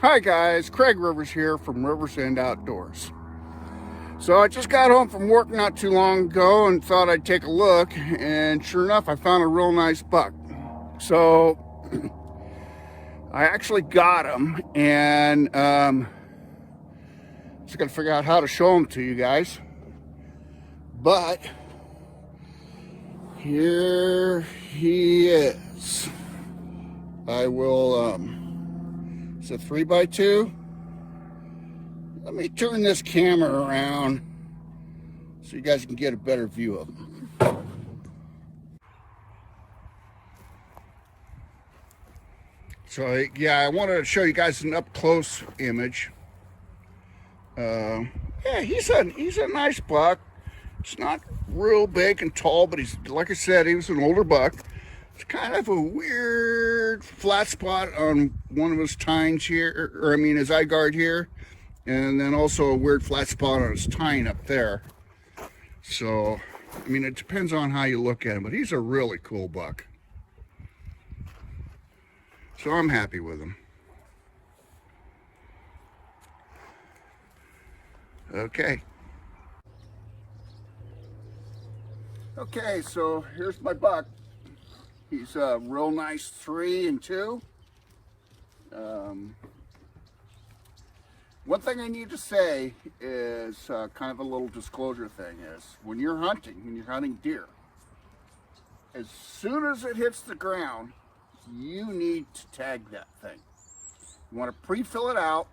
Hi guys, Craig Rivers here from Rivers End Outdoors. So I just got home from work not too long ago and thought I'd take a look, and sure enough I found a real nice buck. So I actually got him, and just gotta figure out how to show him to you guys. But here he is. I will it's a 3x2. Let me turn this camera around so you guys can get a better view of them. So yeah, I wanted to show you guys an up close image. Yeah, he's a nice buck. It's not real big and tall, but he's, like I said, he was an older buck. It's kind of a weird flat spot on one of his tines here, or I mean his eye guard here, and then also a weird flat spot on his tine up there. So, I mean, it depends on how you look at him, but he's a really cool buck. So I'm happy with him. Okay. Okay, so here's my buck. He's a real nice 3 and 2. One thing I need to say is kind of a little disclosure thing is when you're hunting deer, as soon as it hits the ground, you need to tag that thing. You want to pre-fill it out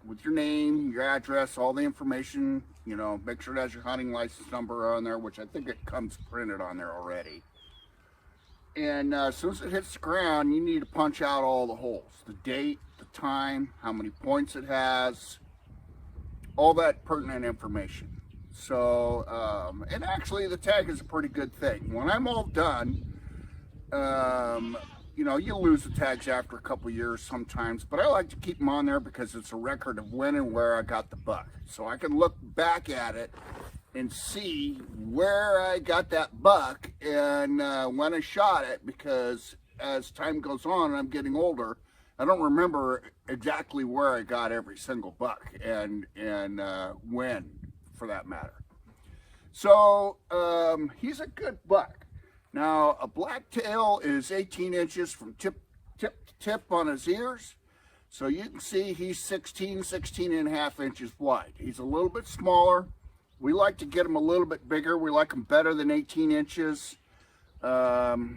with your name, your address, all the information, you know, make sure it has your hunting license number on there, which I think it comes printed on there already. And as soon as it hits the ground, you need to punch out all the holes. The date, the time, how many points it has, all that pertinent information. So, and actually the tag is a pretty good thing. When I'm all done, you know, you lose the tags after a couple years sometimes, but I like to keep them on there because it's a record of when and where I got the buck. So I can look back at it and see where I got that buck and when I shot it, because as time goes on and I'm getting older, I don't remember exactly where I got every single buck and when, for that matter. So he's a good buck. Now, a blacktail is 18 inches from tip to tip on his ears. So you can see he's 16 and a half inches wide. He's a little bit smaller. We like to get him a little bit bigger. We like him better than 18 inches,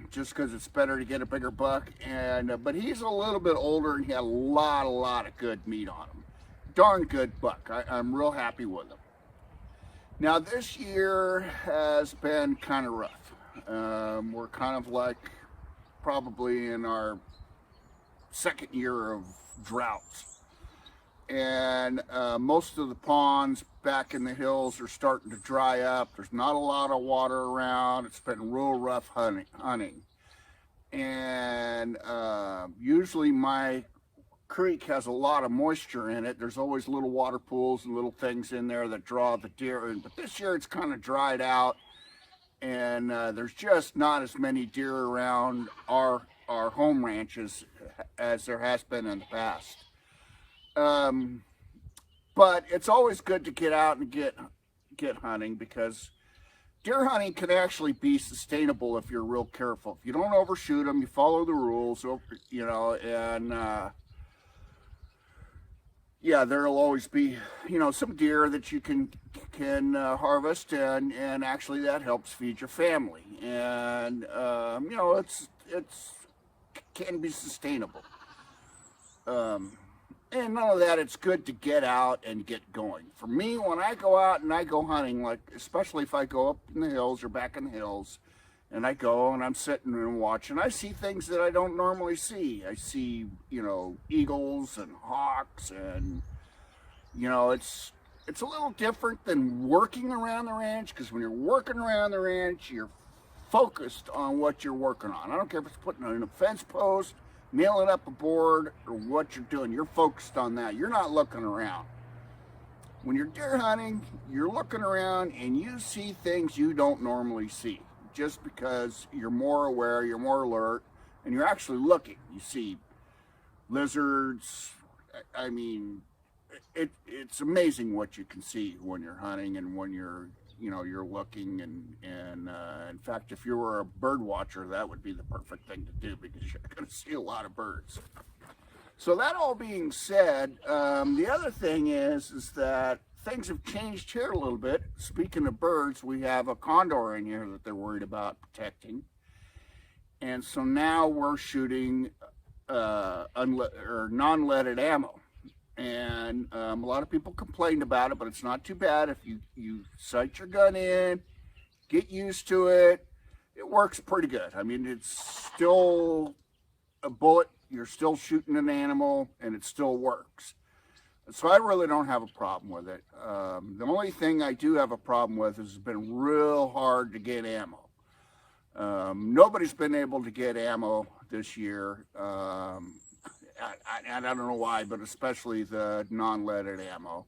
just because it's better to get a bigger buck. And but he's a little bit older, and he had a lot of good meat on him. Darn good buck. I'm real happy with him. Now, this year has been kind of rough. We're kind of like probably in our second year of droughts, and most of the ponds back in the hills are starting to dry up. There's not a lot of water around. It's been real rough hunting. And usually my creek has a lot of moisture in it. There's always little water pools and little things in there that draw the deer in, but this year it's kind of dried out, and there's just not as many deer around our home ranches as there has been in the past. But it's always good to get out and get hunting, because deer hunting can actually be sustainable if you're real careful. If you don't overshoot them, you follow the rules, you know, and yeah, there'll always be, you know, some deer that you can harvest, and actually that helps feed your family, and you know, it's can be sustainable. And none of that, it's good to get out and get going. For me, when I go out and I go hunting, like especially if I go up in the hills or back in the hills, and I go and I'm sitting and watching, I see things that I don't normally see. I see, you know, eagles and hawks, and you know, it's a little different than working around the ranch, because when you're working around the ranch, you're focused on what you're working on. I don't care if it's putting in a fence post, nailing up a board, or what you're doing. You're focused on that. You're not looking around. When you're deer hunting, you're looking around and you see things you don't normally see, just because you're more aware, you're more alert, and you're actually looking. You see lizards, I mean, it's amazing what you can see when you're hunting and when you're looking, and in fact, if you were a bird watcher, that would be the perfect thing to do because you're going to see a lot of birds. So that all being said, the other thing is that things have changed here a little bit. Speaking of birds, we have a condor in here that they're worried about protecting, and so now we're shooting non-leaded ammo. And a lot of people complained about it, but it's not too bad if you sight your gun in, get used to it. It works pretty good. I mean, it's still a bullet. You're still shooting an animal, and it still works. So I really don't have a problem with it. The only thing I do have a problem with is it's been real hard to get ammo. Nobody's been able to get ammo this year. I don't know why, but especially the non-leaded ammo.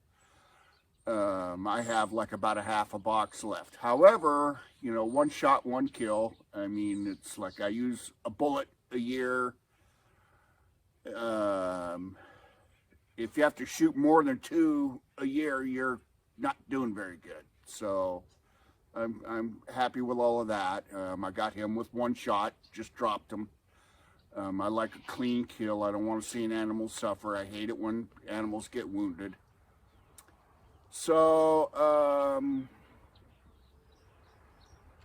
I have like about a half a box left. However, one shot, one kill. I mean, it's like I use a bullet a year. If you have to shoot more than 2 a year, you're not doing very good. So I'm happy with all of that. I got him with one shot, just dropped him. I like a clean kill. I don't want to see an animal suffer. I hate it when animals get wounded. So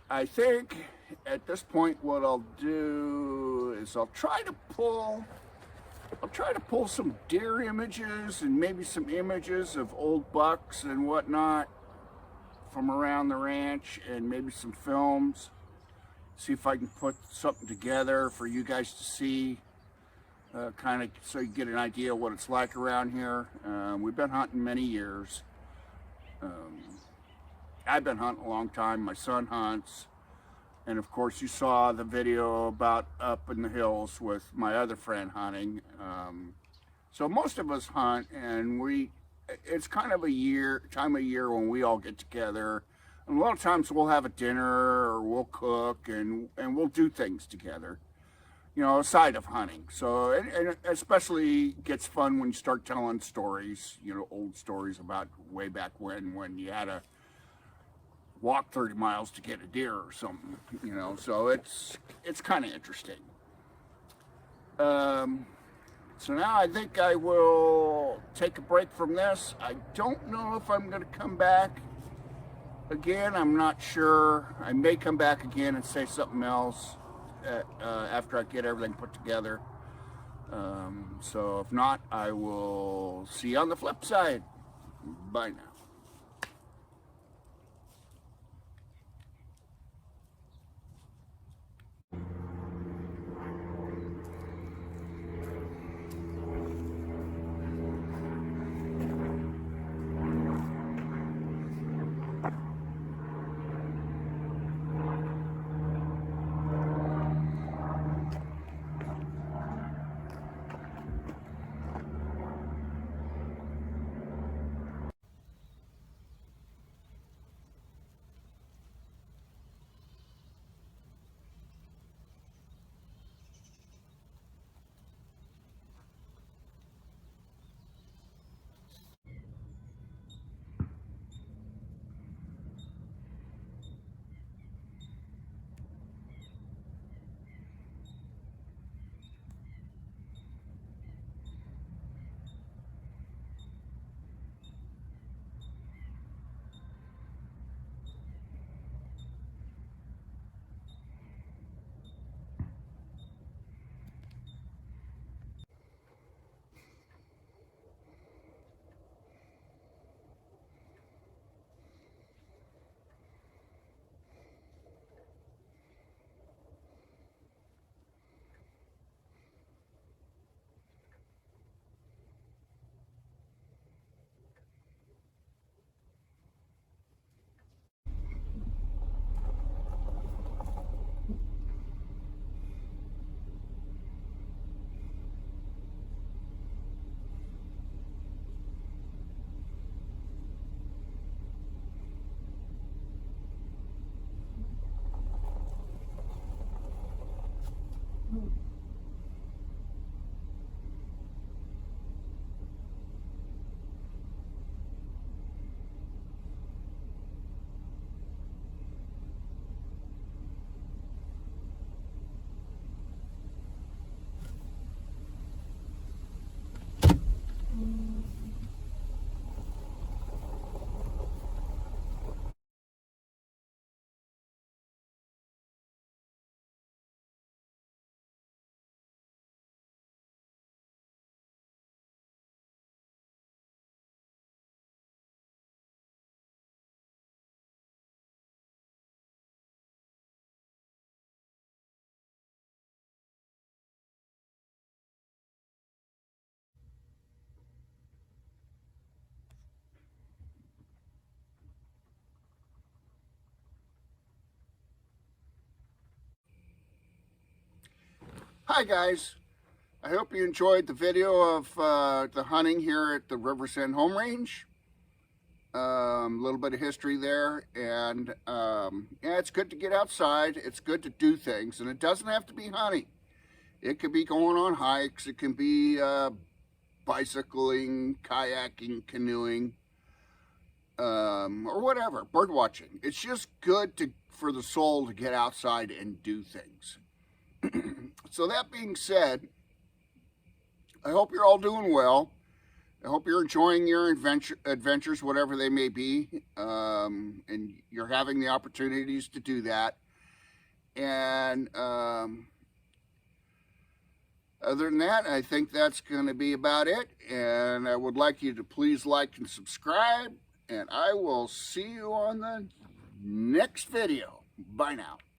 I think at this point what I'll do is I'll try to pull some deer images and maybe some images of old bucks and whatnot from around the ranch, and maybe some films. See if I can put something together for you guys to see, kind of so you get an idea of what it's like around here. We've been hunting many years. I've been hunting a long time. My son hunts. And of course you time the video about up in the hills with my other friend hunting. So most of us hunt, and it's kind of time of year when we all get together. And a lot of times we'll have a dinner or we'll cook and we'll do things together, aside of hunting. So, and it especially gets fun when you start telling stories, old stories about way back when you had to walk 30 miles to get a deer or something, so it's kind of interesting. So now I think I will take a break from this. I don't know if I'm going to come back again. I'm not sure. I may come back again and say something else after I get everything put together. So if not, I will see you on the flip side. Bye now. Hi guys, I hope you enjoyed the video of the hunting here at the Rivers End Home Range. A little bit of history there, and yeah, it's good to get outside. It's good to do things, and it doesn't have to be hunting. It could be going on hikes. It can be bicycling, kayaking, canoeing, or whatever, bird watching. It's just good for the soul to get outside and do things. So that being said, I hope you're all doing well. I hope you're enjoying your adventures, whatever they may be, and you're having the opportunities to do that. And other than that, I think that's going to be about it. And I would like you to please like and subscribe. And I will see you on the next video. Bye now.